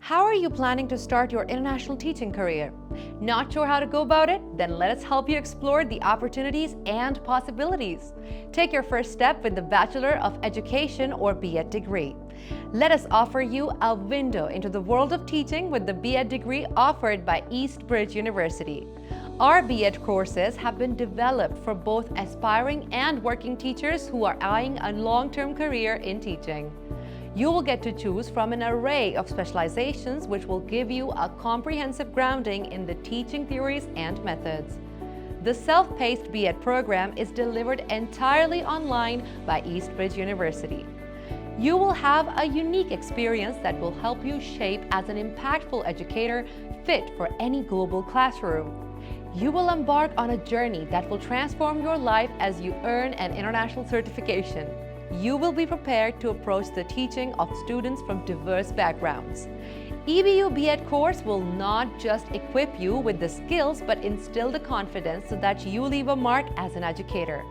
How are you planning to start your international teaching career? Not sure how to go about it? Then let us help you explore the opportunities and possibilities. Take your first step with the Bachelor of Education or B.Ed degree. Let us offer you a window into the world of teaching with the B.Ed degree offered by Eastbridge University. Our B.Ed courses have been developed for both aspiring and working teachers who are eyeing a long-term career in teaching. You will get to choose from an array of specializations which will give you a comprehensive grounding in the teaching theories and methods. The self-paced B.Ed program is delivered entirely online by Eastbridge University. You will have a unique experience that will help you shape as an impactful educator fit for any global classroom. You will embark on a journey that will transform your life as you earn an international certification. You will be prepared to approach the teaching of students from diverse backgrounds. EBU B.Ed course will not just equip you with the skills but instill the confidence so that you leave a mark as an educator.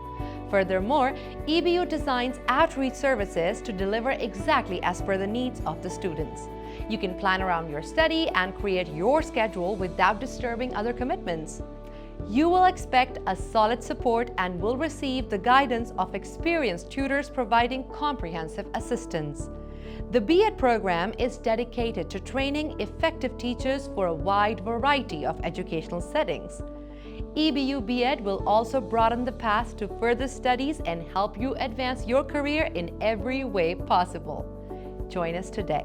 Furthermore, EBU designs outreach services to deliver exactly as per the needs of the students. You can plan around your study and create your schedule without disturbing other commitments. You will expect a solid support and will receive the guidance of experienced tutors providing comprehensive assistance. The B.Ed program is dedicated to training effective teachers for a wide variety of educational settings. EBU B.Ed will also broaden the path to further studies and help you advance your career in every way possible. Join us today.